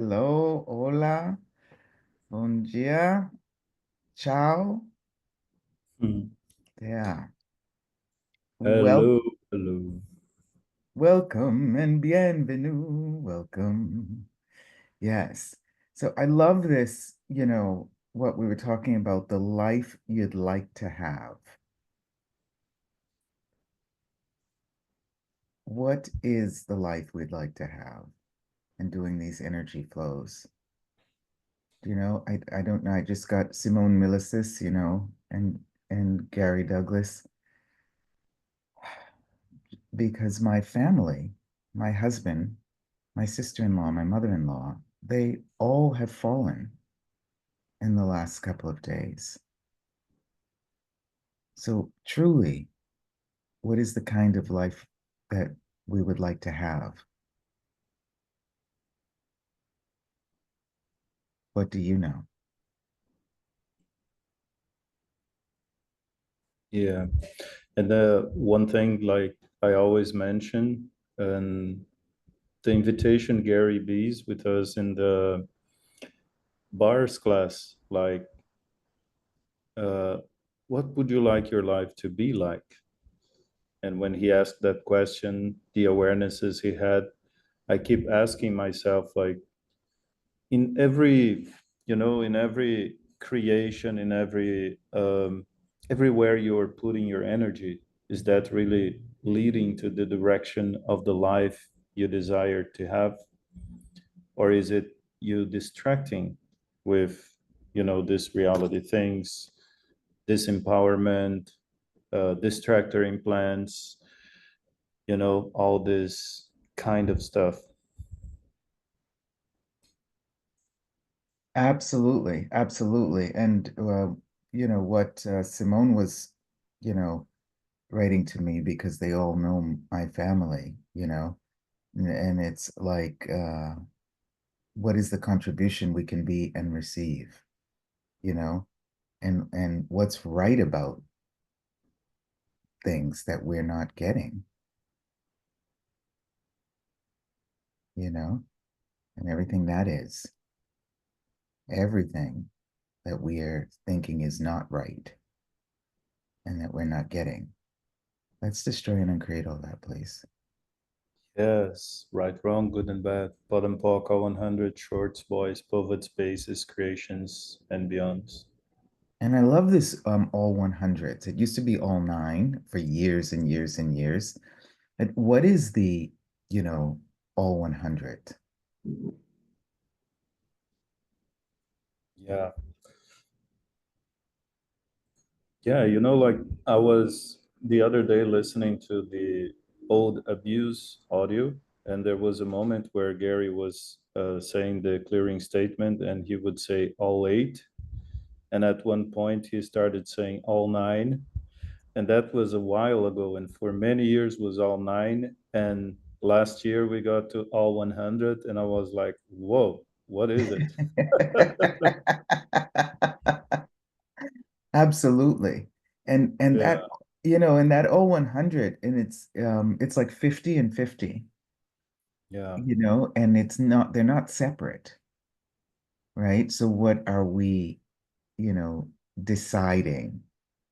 Hello, hola, bom dia, ciao. Hmm. Yeah. Well, Hello, hello. welcome and bienvenue. Welcome. Yes. So I love this, what we were talking about, the life you'd like to have. What is the life we'd like to have? And doing these energy flows. I don't know. I just got Simone Milasas, and Gary Douglas. Because my family, my husband, my sister-in-law, my mother-in-law, they all have fallen in the last couple of days. So truly, what is the kind of life that we would like to have? What do you know? Yeah, and one thing like I always mention, and the invitation Gary B's with us in the bars class, like, uh, what would you like your life to be like? And when he asked that question, the awarenesses he had, I keep asking myself, like, in every in every creation, in everywhere you're putting your energy, is that really leading to the direction of the life you desire to have, or is it you distracting with this reality things, this empowerment, distractor implants, all this kind of stuff. Absolutely, absolutely. And what Simone was, you know, writing to me because they all know my family, and it's like, what is the contribution we can be and receive, you know? And what's right about things that we're not getting, you know, and everything that we are thinking is not right and that we're not getting. Let's destroy and uncreate all that, please. Yes, right, wrong, good and bad, bottom polka 100, shorts, boys, pivot spaces, creations, and beyonds. And I love this all 100s. It used to be all nine for years and years and years. And what is the, you know, all 100? Yeah. Yeah, like I was the other day listening to the old abuse audio, and there was a moment where Gary was saying the clearing statement, and he would say all eight. And at one point, he started saying all nine. And that was a while ago. And for many years was all nine. And last year we got to all 100. And I was like, whoa, what is it? Absolutely. And Yeah, and that O 100, and it's like 50 and 50, yeah, and they're not separate, right? So what are we, you know, deciding,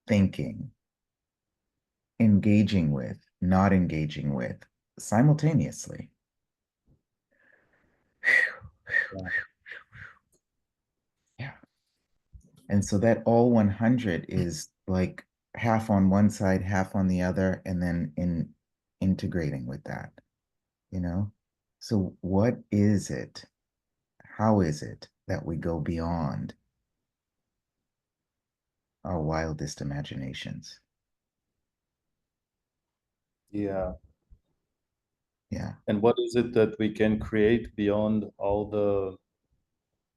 thinking, engaging with, not engaging with simultaneously? yeah. Yeah. And so that all 100 is like half on one side, half on the other, and then integrating with that, you know? So what is it? How is it that we go beyond our wildest imaginations? Yeah. Yeah. And what is it that we can create beyond all the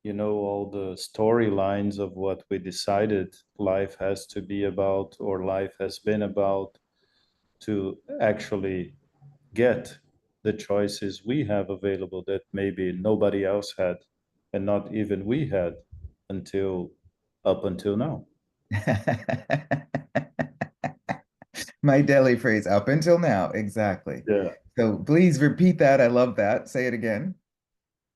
storylines of what we decided life has to be about or life has been about, to actually get the choices we have available that maybe nobody else had and not even we had until up until now. My Delhi phrase up until now, exactly. Yeah. So please repeat that. I love that. Say it again.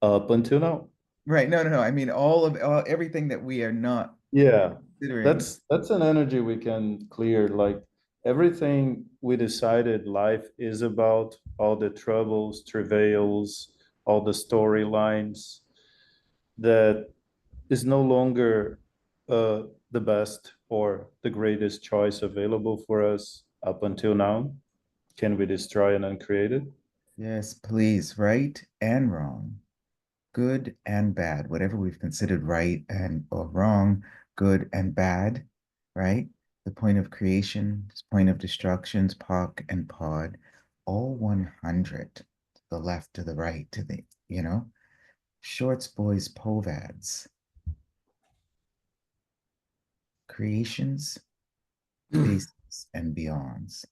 Up until now. Right. No, no, no. I mean, everything that we are not Yeah, considering. that's an energy we can clear. Like everything we decided life is about, all the troubles, travails, all the storylines, that is no longer the best or the greatest choice available for us up until now. Can we destroy and uncreate it? Yes, please. Right and wrong, good and bad, whatever we've considered right and or wrong, good and bad, right? The point of creation, point of destructions, POC and POD, all 100, to the left, to the right, to the, shorts, boys, povads, creations, bases, and beyonds,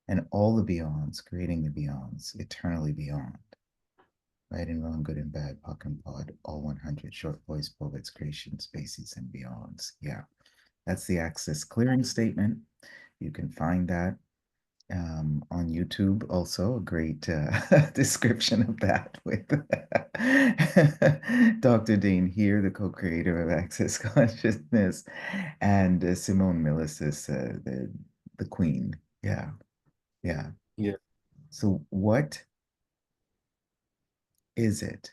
and all the beyonds, creating the beyonds, eternally beyond. Right and wrong, good and bad, POC and POD, all 100, short boys, poets, creations, bases, and beyonds. Yeah. That's the access clearing statement. You can find that on YouTube. Also, a great description of that with Dr. Dean here, the co-creator of Access Consciousness, and Simone Milasas, the queen. Yeah, yeah. Yeah. So, what is it?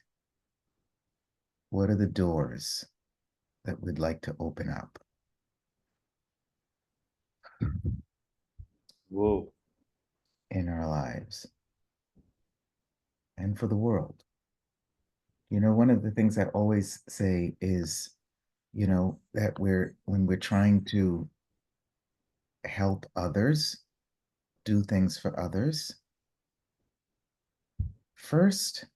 What are the doors that we'd like to open up Whoa. in our lives and for the world? One of the things I always say is, that when we're trying to help others, do things for others, first,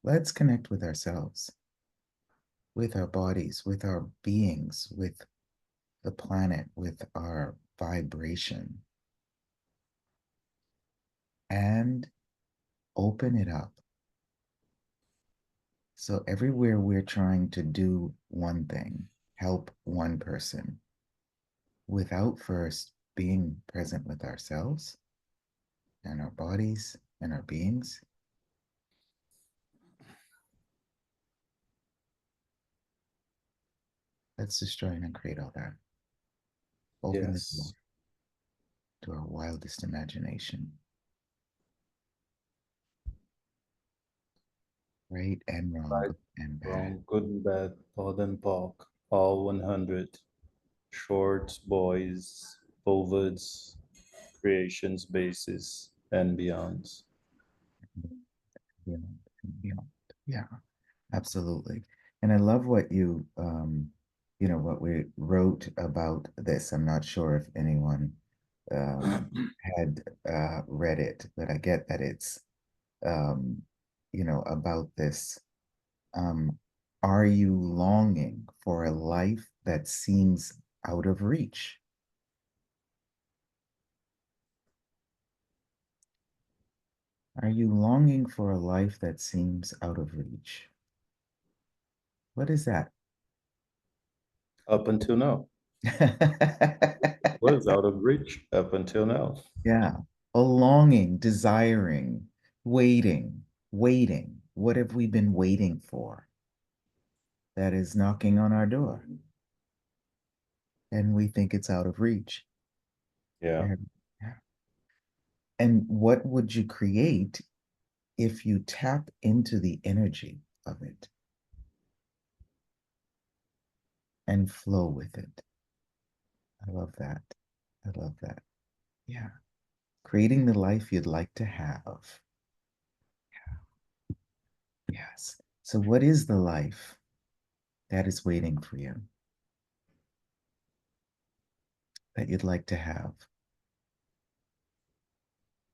let's connect with ourselves, with our bodies, with our beings, with the planet, with our vibration, and open it up. So everywhere we're trying to do one thing, help one person, without first being present with ourselves and our bodies and our beings, let's destroy and uncreate all that. Open the door Yes. to our wildest imagination, right and wrong, Right, good and bad. wrong, good and bad, pod and pock, all 100, shorts, boys, vulvas, creations, bases, and beyonds. Beyond, beyond. Yeah, absolutely. And I love what what we wrote about this. I'm not sure if anyone had read it, but I get that it's about this. Um, are you longing for a life that seems out of reach? Are you longing for a life that seems out of reach? What is that? Up until now. Was out of reach up until now. Yeah. A longing, desiring, waiting, waiting. What have we been waiting for that is knocking on our door? And we think it's out of reach. Yeah. And and what would you create if you tap into the energy of it and flow with it? I love that. I love that. Yeah. Creating the life you'd like to have. Yes. So, what is the life that is waiting for you that you'd like to have?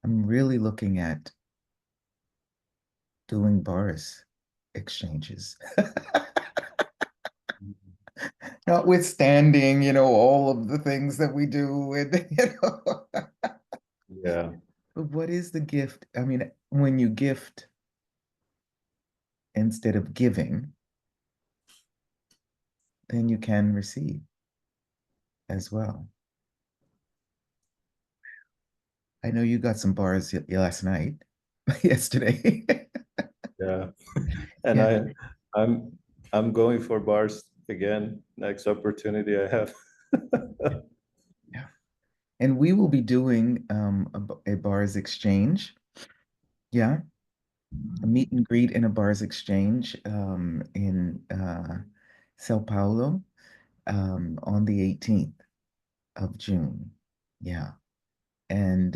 I'm really looking at doing bars exchanges, notwithstanding, all of the things that we do. And, Yeah. but what is the gift? I mean, when you gift instead of giving, then you can receive as well. I know you got some bars last night, yesterday. Yeah. And Yeah, I'm I'm going for bars again next opportunity I have. yeah. And we will be doing a bars exchange. Yeah, a meet and greet in a bars exchange in Sao Paulo on the 18th of June. Yeah. And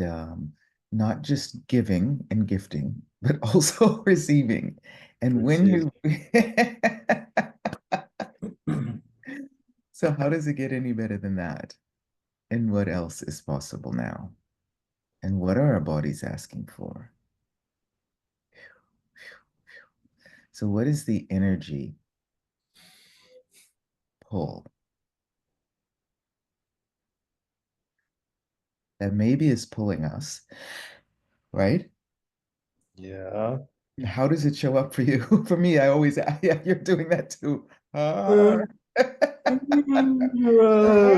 not just giving and gifting, but also receiving. And when Receive. you, so how does it get any better than that? And what else is possible now? And what are our bodies asking for? So, what is the energy pull that maybe is pulling us, right? Yeah. How does it show up for you? For me, I always, yeah, you're doing that too. Ah. Uh,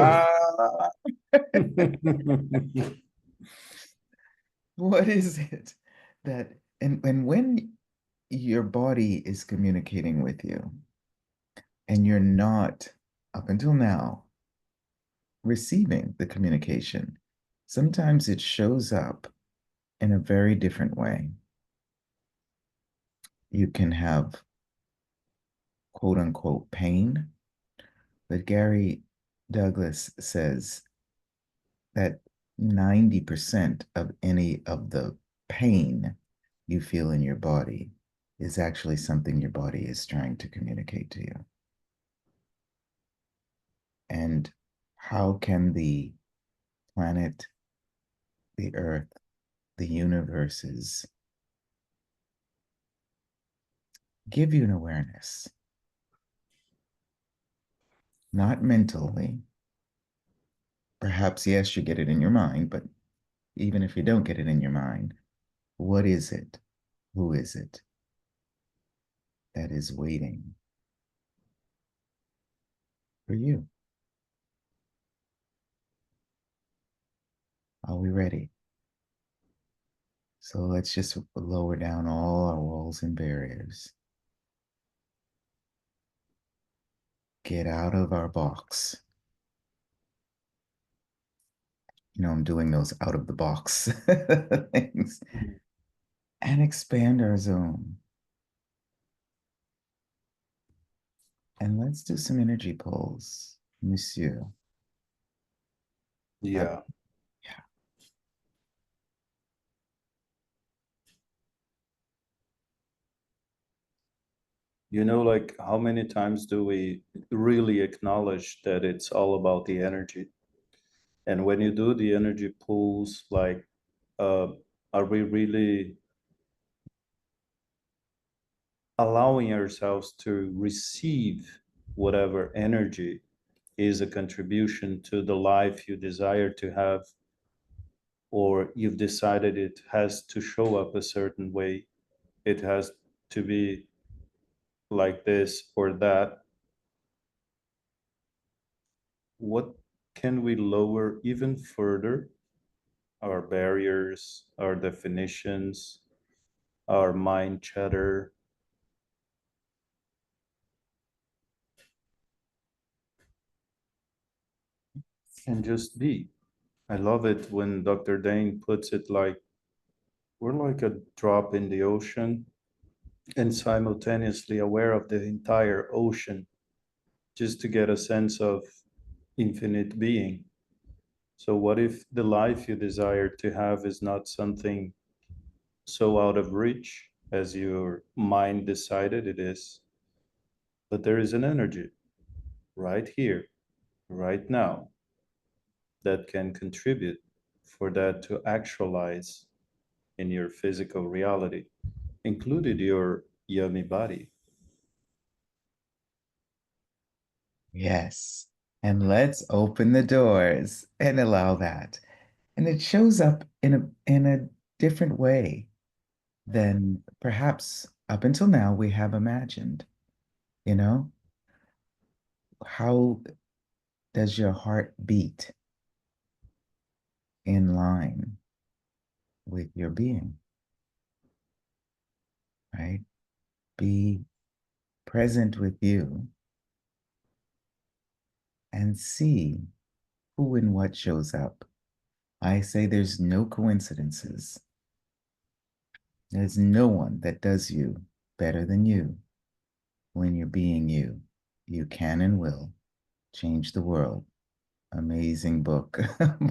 Ah. What is it that, and when your body is communicating with you and you're not, up until now, receiving the communication, sometimes it shows up in a very different way. You can have quote unquote pain, but Gary Douglas says that 90% of any of the pain you feel in your body is actually something your body is trying to communicate to you. And how can the planet, the earth, the universes give you an awareness, not mentally? Perhaps, yes, you get it in your mind, but even if you don't get it in your mind, what is it? Who is it that is waiting for you? Are we ready? So let's just lower down all our walls and barriers. Get out of our box. You know, I'm doing those out of the box things and expand our zone. And let's do some energy pulls, monsieur. Uh, Yeah. yeah. Like how many times do we really acknowledge that it's all about the energy? And when you do the energy pulls, like, uh, are we really allowing ourselves to receive whatever energy is a contribution to the life you desire to have, or you've decided it has to show up a certain way, it has to be like this or that? What can we lower even further? Our barriers, our definitions, our mind chatter, and just be. I love it when Dr. Dane puts it like we're like a drop in the ocean and simultaneously aware of the entire ocean just to get a sense of infinite being. So, what if the life you desire to have is not something so out of reach as your mind decided it is, but there is an energy right here, right now, that can contribute for that to actualize in your physical reality, included your yummy body. Yes. And let's open the doors and allow that. And it shows up in a different way than perhaps up until now we have imagined. You know, how does your heart beat in line with your being, right? Be present with you and see who and what shows up. I say there's no coincidences. There's no one that does you better than you when you're being you. You can and will change the world. Amazing book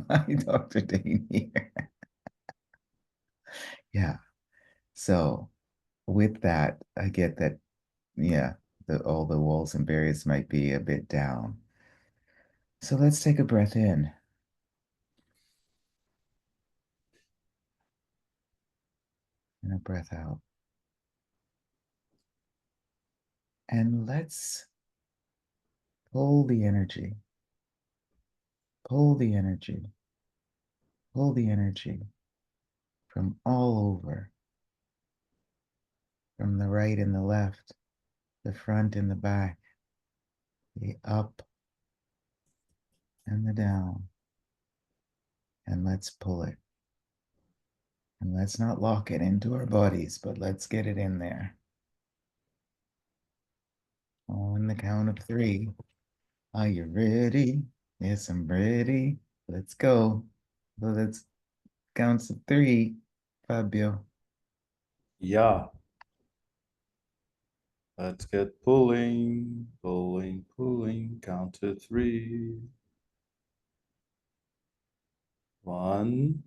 by Dr. Dane here. Yeah. So with that, I get that, yeah, all the walls and barriers might be a bit down. So let's take a breath in and a breath out. And let's pull the energy, pull the energy, pull the energy from all over, from the right and the left, the front and the back, the up and the down. And let's pull it. And let's not lock it into our bodies, but let's get it in there. On the count of three. Are you ready? Yes, I'm ready. Let's go. So let's count to three, Fabio. Yeah. Let's get pulling, pulling, pulling. Count to three. One,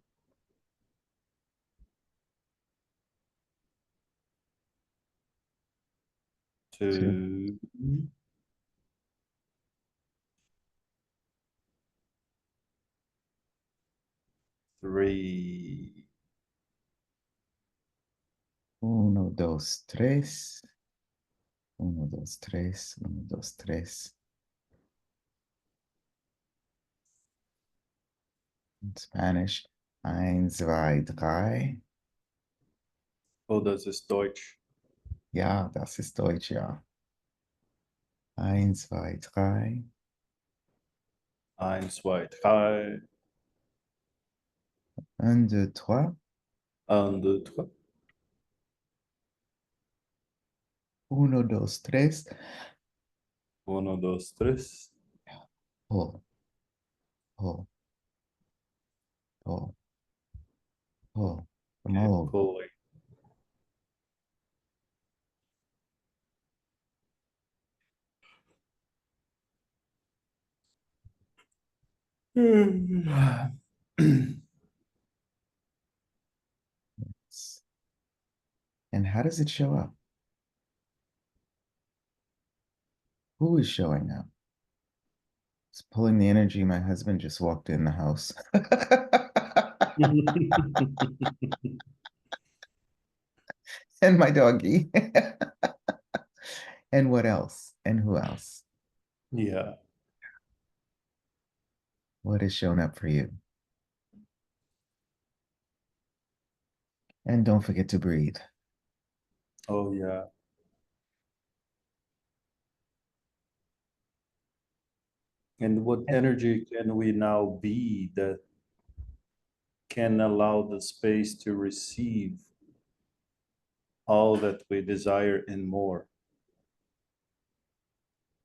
Two. two, three. Uno, dos, tres. Uno, dos, tres. Uno, dos, tres. In Spanish, eins, zwei, drei. Oh, das ist Deutsch. Ja, das ist Deutsch, ja. Eins, zwei, drei. Eins, zwei, drei. Un, deux, trois. Un, deux, trois. Uno, dos, tres. Uno, dos, tres. Pull, pull, pull, pull. From Keep all over. pulling. And how does it show up? Who is showing up? It's pulling the energy. My husband just walked in the house. And my doggy. And what else? And who else? Yeah. What has shown up for you? And don't forget to breathe. Oh, yeah. And what energy can we now be that can allow the space to receive all that we desire and more?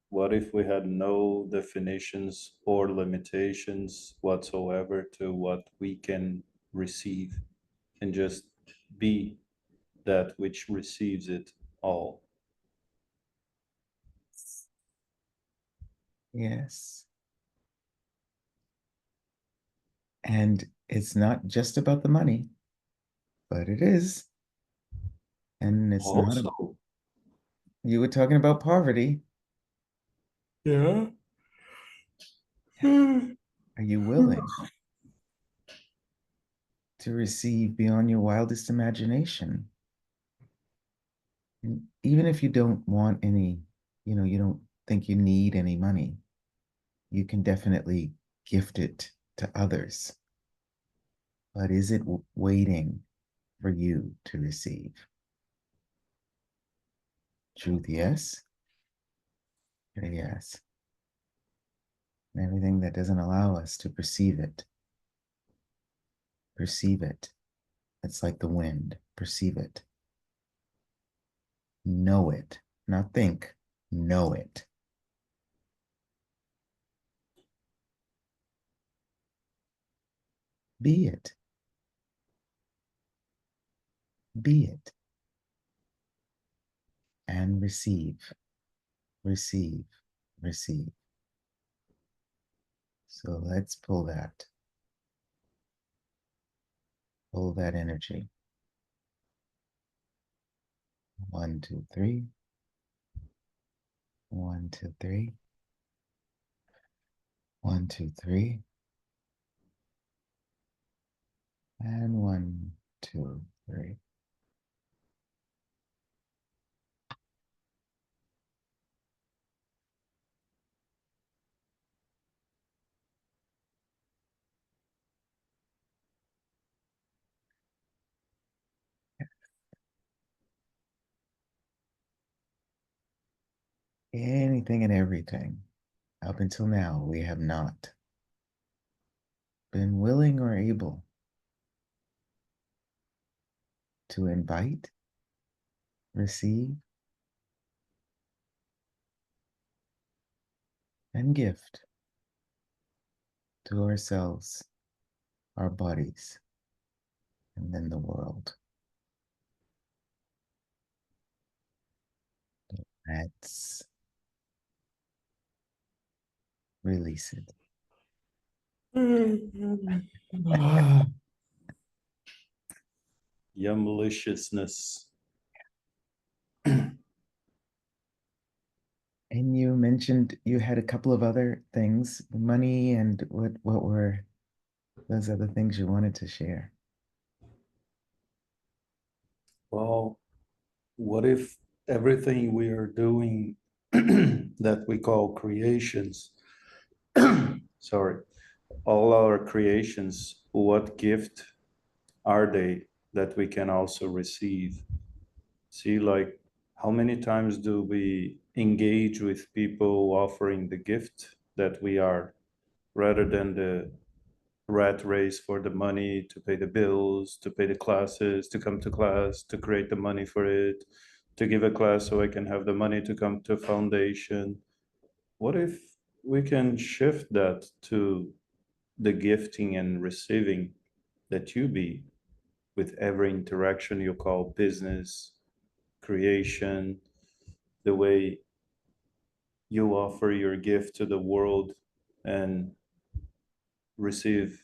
What if we had no definitions or limitations whatsoever to what we can receive and just be that which receives it all? Yes. And it's not just about the money, but it is. And it's not, Also, you were talking about poverty. yeah. Are you willing to receive beyond your wildest imagination? And even if you don't want any, you don't think you need any money, you can definitely gift it to others. But is it waiting for you to receive? Truth, yes. Yes. And everything that doesn't allow us to perceive it, perceive it. It's like the wind, perceive it. Know it, not think, know it. Be it, be it, and receive, receive, receive. So let's pull that energy. 1, 2, 3. 1, 2, 3. 1, 2, 3. And 1, 2, 3. Anything and everything. Up until now, we have not been willing or able to invite, receive, and gift to ourselves, our bodies, and then the world. Let's release it. Yum maliciousness. And you mentioned you had a couple of other things, money, and what were those other things you wanted to share? Well, what if everything we are doing that we call creations, sorry, all our creations, what gift are they that we can also receive? See, like, how many times do we engage with people offering the gift that we are, rather than the rat race for the money to pay the bills, to pay the classes, to come to class, to create the money for it, to give a class so I can have the money to come to foundation. What if we can shift that to the gifting and receiving that you be with every interaction you call business, creation, the way you offer your gift to the world and receive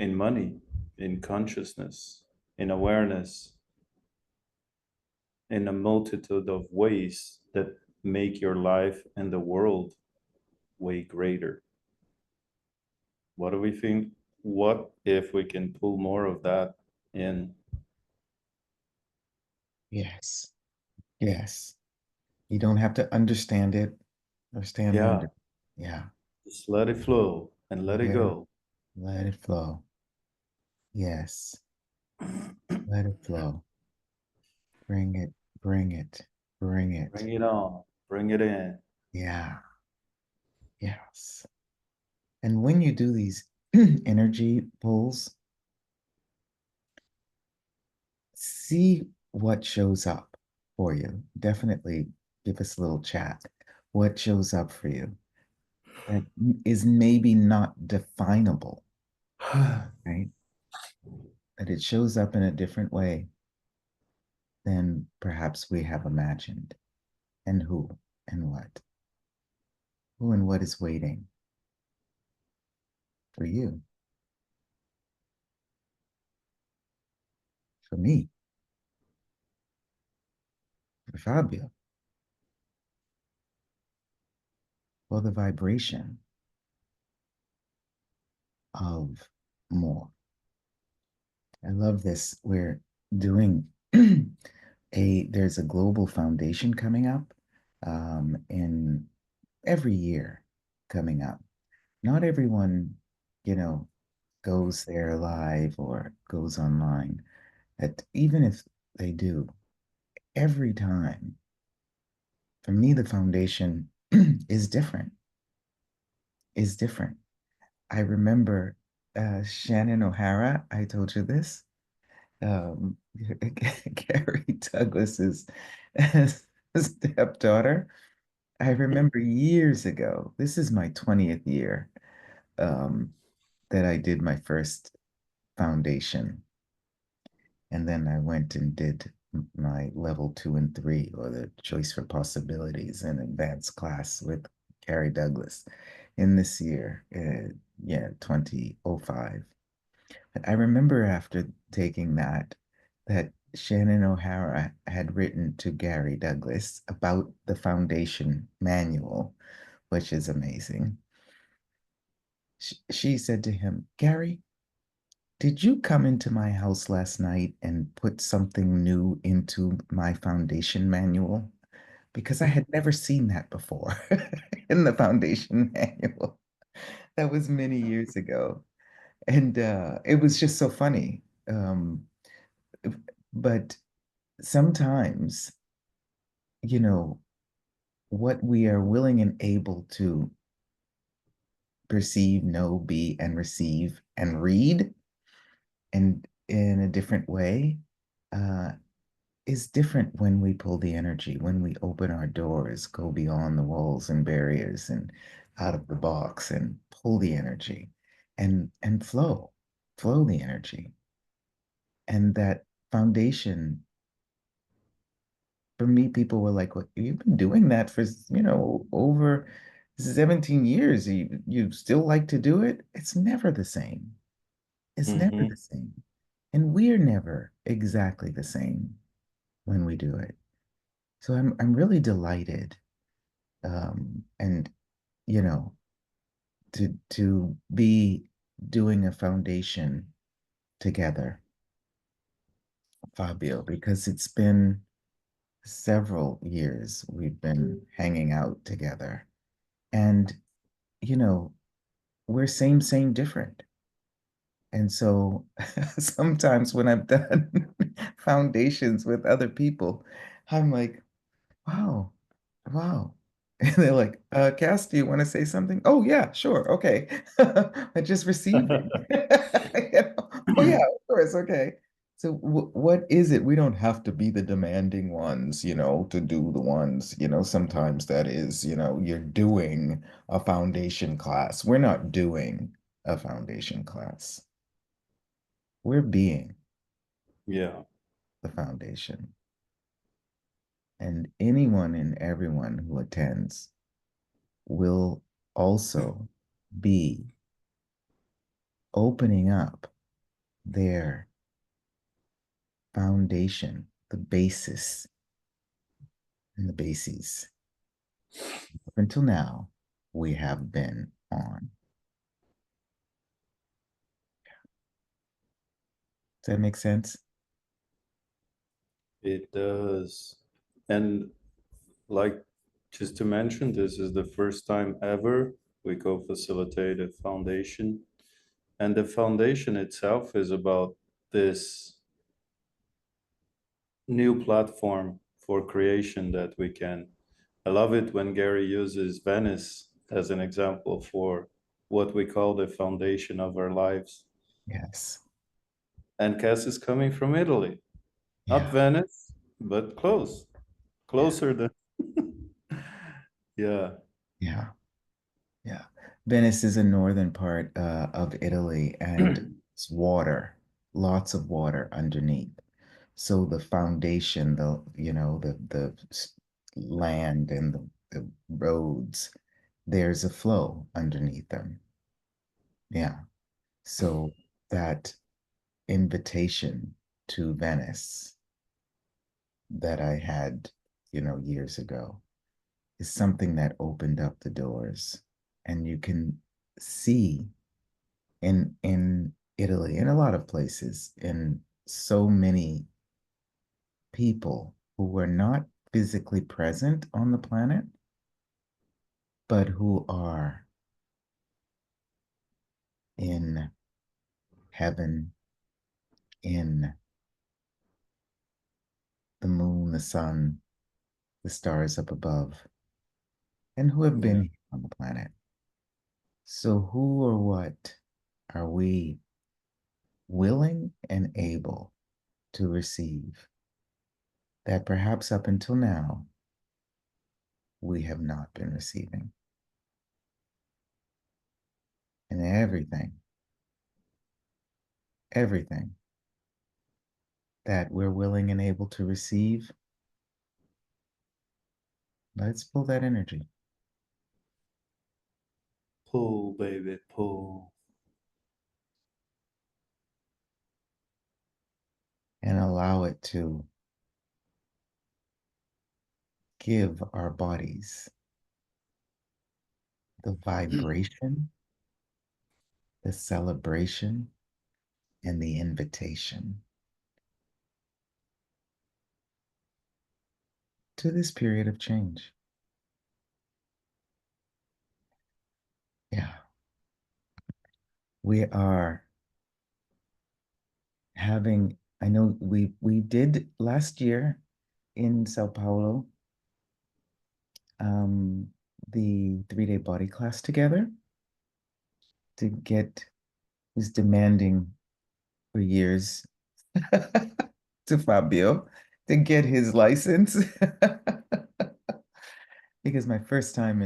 in money, in consciousness, in awareness, in a multitude of ways that make your life and the world way greater. What do we think? What if we can pull more of that in? Yes, yes. You don't have to understand it or stand Yeah, under. Yeah, just let it flow and let it let it, go. let it flow. Yes, let it flow. Bring it, bring it, bring it. Bring it on, bring it in. Yeah, yes. And when you do these energy pulls, see what shows up for you. Definitely give us a little chat. What shows up for you that is maybe not definable, right? That it shows up in a different way than perhaps we have imagined. And who and what? Who and what is waiting for you, for me, for Fabio, for the vibration of more. I love this. We're doing there's a global foundation coming up in every year coming up. Not everyone, you know, goes there live or goes online. That even if they do, every time, for me, the foundation is different, is different. I remember Shannon O'Hara, I told you this. um, Gary Douglas's stepdaughter. I remember years ago, this is my 20th year, um, that I did my first foundation. And then I went and did my level 2 and 3, or the choice for possibilities in advanced class with Carrie Douglas in this year, yeah, 2005. I remember after taking that, that Shannon O'Hara had written to Gary Douglas about the foundation manual, which is amazing. She said to him, Gary, did you come into my house last night and put something new into my foundation manual? Because I had never seen that before in the foundation manual. That was many years ago. And it was just so funny. But sometimes, you know, what we are willing and able to perceive, know, be, and receive and read, and in a different way, uh, is different when we pull the energy, when we open our doors, go beyond the walls and barriers and out of the box and pull the energy and flow the energy. And that foundation, for me, people were like, "What, you've been doing that for, over 17 years. You still like to do it?" It's never the same. It's never Hmm. the same. And we're never exactly the same when we do it. So I'm really delighted, and you know, to be doing a foundation together, Fabio, because it's been several years we've been hanging out together. And, you know, we're same, different. And so sometimes when I've done foundations with other people, I'm like, wow, wow. And they're like, Cass, do you want to say something? Oh, yeah, sure. Okay. I just receiving. You know, oh, yeah, of course. Okay. So what is it? We don't have to be the demanding ones, to do the ones, sometimes that is, you're doing a foundation class. We're not doing a foundation class. We're being Yeah, the foundation. And anyone and everyone who attends will also be opening up their foundation, the basis and the bases. Up until now, we have been on. Does that make sense? it does. And like, just to mention, this is the first time ever we co-facilitate a foundation. And the foundation itself is about this new platform for creation that we can. I love it when Gary uses Venice as an example for what we call the foundation of our lives. Yes. And Cass is coming from Italy, not Yeah. Venice, but close, Yeah. closer than. Yeah. Yeah. Yeah. Venice is a northern part of Italy, and it's water, lots of water underneath. So the foundation, the land and the roads, there's a flow underneath them. Yeah. So that invitation to Venice that I had, years ago is something that opened up the doors. And you can see in Italy, in a lot of places, in so many people who were not physically present on the planet, but who are in heaven, in the moon, the sun, the stars up above, and who have been Yeah. here on the planet. So, who or what are we willing and able to receive that perhaps up until now we have not been receiving. And everything that we're willing and able to receive, let's pull that energy Pull, baby, pull. and allow it to give our bodies the vibration, the celebration, and the invitation to this period of change. Yeah, we are having, I know we did last year in Sao Paulo, um, the 3-day body class together to get was demanding for years to Fabio to get his license because my first time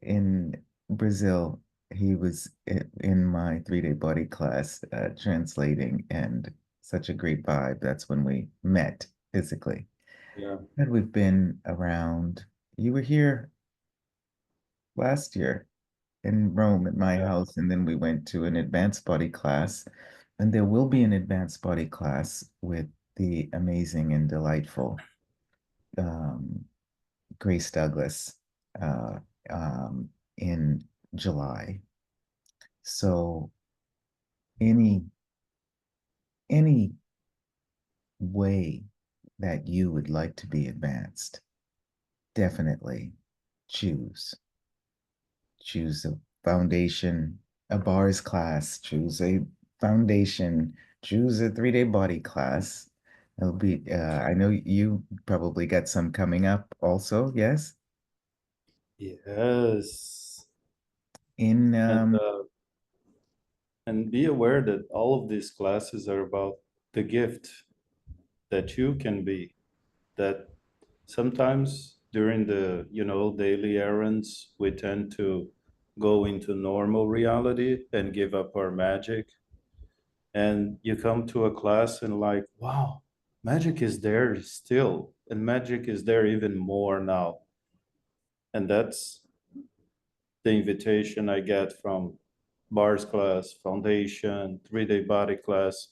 in Brazil, he was in my 3-day body class translating, and such a great vibe. That's when we met physically. Yeah, And we've been around. You were here last year in Rome at my yeah, house, and then we went to an advanced body class. And there will be an advanced body class with the amazing and delightful um, Grace Douglas uh, um, in July. So any any way that you would like to be advanced, definitely choose. Choose a foundation, a bars class, choose a foundation, choose a 3-day body class. It'll be, I know you probably got some coming up also, yes? yes. In, And be aware that all of these classes are about the gift that you can be. That sometimes during the, daily errands, we tend to go into normal reality and give up our magic. And you come to a class and like, wow, magic is there still, and magic is there even more now. And that's the invitation I get from bars class, foundation, 3-day body class.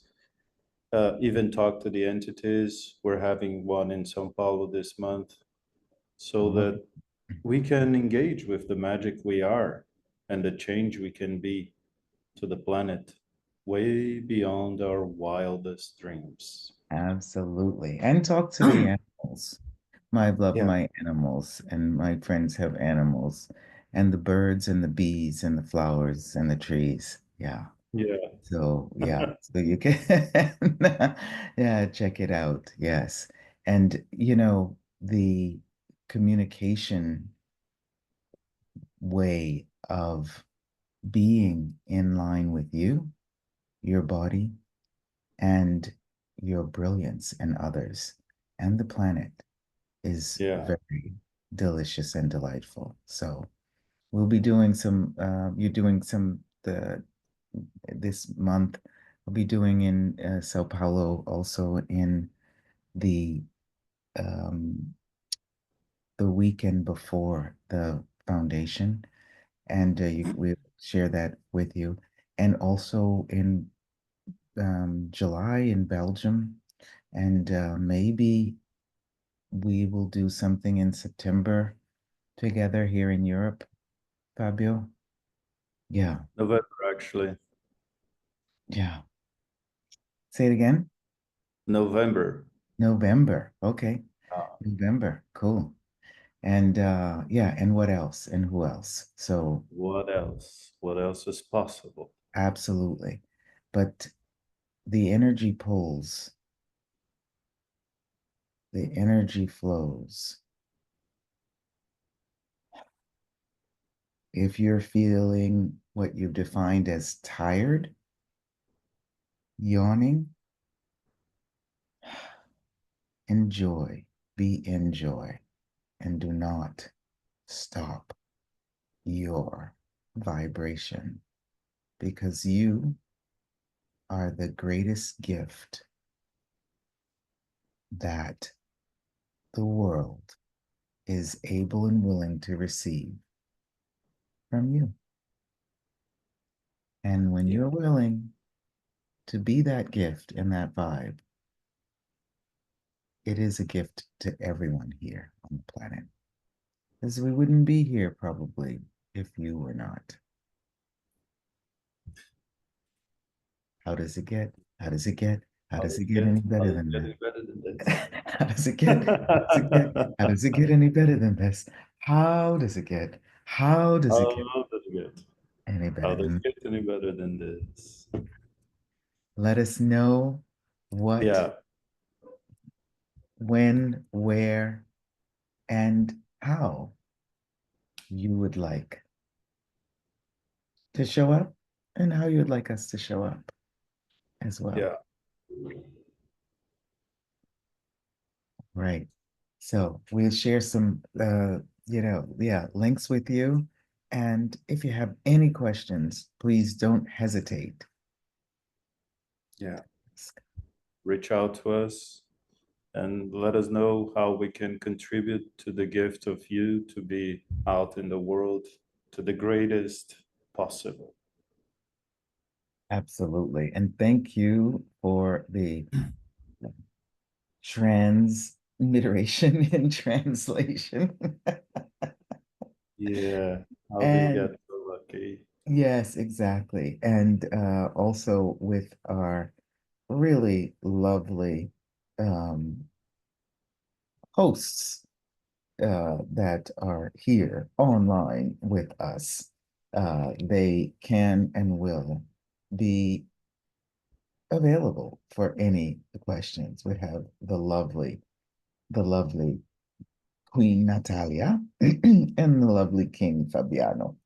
Even talk to the entities. We're having one in São Paulo this month, so Love that we can engage with the magic we are and the change we can be to the planet way beyond our wildest dreams. absolutely. And talk to the animals. I love Yeah, my animals, and my friends have animals, and the birds and the bees and the flowers and the trees. Yeah. yeah, So yeah, so you can yeah, check it out. Yes. And the communication way of being in line with you, your body, and your brilliance and others and the planet is yeah, very delicious and delightful. So we'll be doing some you're doing some the this month. I'll be doing in Sao Paulo, also in the um, the weekend before the foundation, and we'll share that with you. And also in July in Belgium, and maybe we will do something in September together here in Europe, Fabio. Yeah, November actually. yeah. Say it again. November. November. Okay. Uh, November. Cool. And yeah, and what else? And who else? So what else? What else is possible? absolutely. But the energy pulls, the energy flows. If you're feeling what you've defined as tired, yawning, enjoy, be in joy, and do not stop your vibration because you are the greatest gift that the world is able and willing to receive from you. And when Yeah. you're willing to be that gift and that vibe, it is a gift to everyone here on the planet. Because we wouldn't be here probably if you were not. How does it get? How does it get? How How does does it it get get? any How better does it than get that? any better than this? How does it get? How does it get? How does it get any better than this? How does it get? How does it get How does it get? any How better does than? it get any better than this? Let us know what, Yeah, when, where, and how you would like to show up and how you would like us to show up as well. yeah, Right. So we'll share some, yeah, links with you. And if you have any questions, please don't hesitate. yeah. Reach out to us and let us know how we can contribute to the gift of you to be out in the world to the greatest possible. Absolutely. And thank you for the transliteration and translation. Yeah, how do you And get so lucky? yes, exactly. And also with our really lovely um, hosts that are here online with us. They can and will be available for any questions. We have the lovely Queen Natalia and the lovely King Fabiano.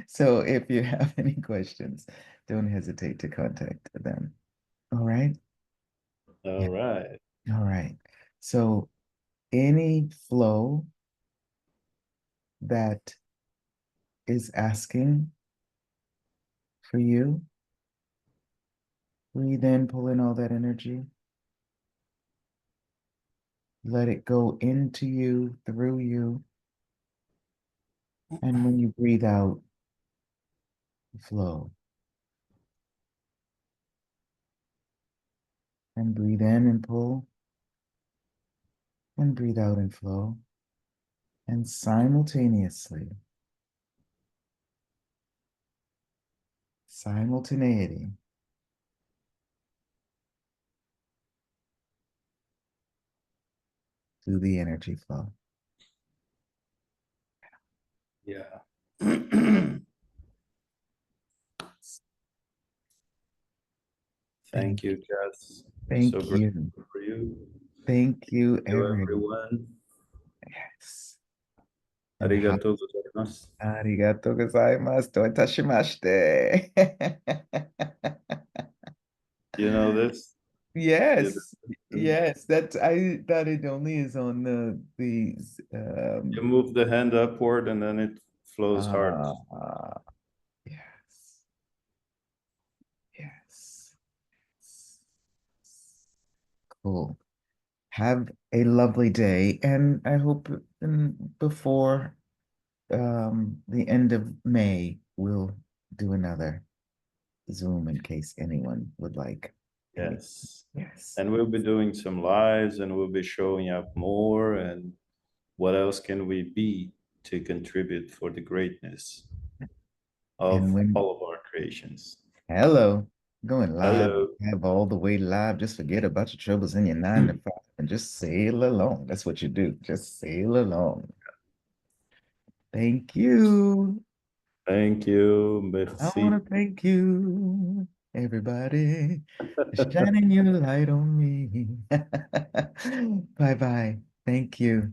So if you have any questions, don't hesitate to contact them. All right? All Yeah. right. All right. So any flow that is asking for you, breathe in, pull in all that energy. Let it go into you, through you. And when you breathe out, flow. And breathe in and pull, and breathe out and flow. And simultaneity, through the energy flow. Yeah. Thank, Thank you, Kass. So thank you. grateful for you. Thank you, Thank you, everyone. everyone. Yes. And how Arigatou gozaimasu. arigato gozaimasu. Do itashimashite. You know this? You Yes. know, Yes. That I that it only is on these you move the hand upward and then it flows hard. uh yes. Yes. Cool. Have a lovely day, and I hope before the end of May we'll do another Zoom in case anyone would like any. Yes. Yes. And we'll be doing some lives and we'll be showing up more. And what else can we be to contribute for the greatness And of when all of our creations? hello, going live, Hello. have all the way live, just forget about your troubles in your 9 to 5 and just sail along. That's what you do. Just sail along. Thank you. Thank you. I want Merci. to thank you, everybody, for shining your light on me. Bye bye. Thank you.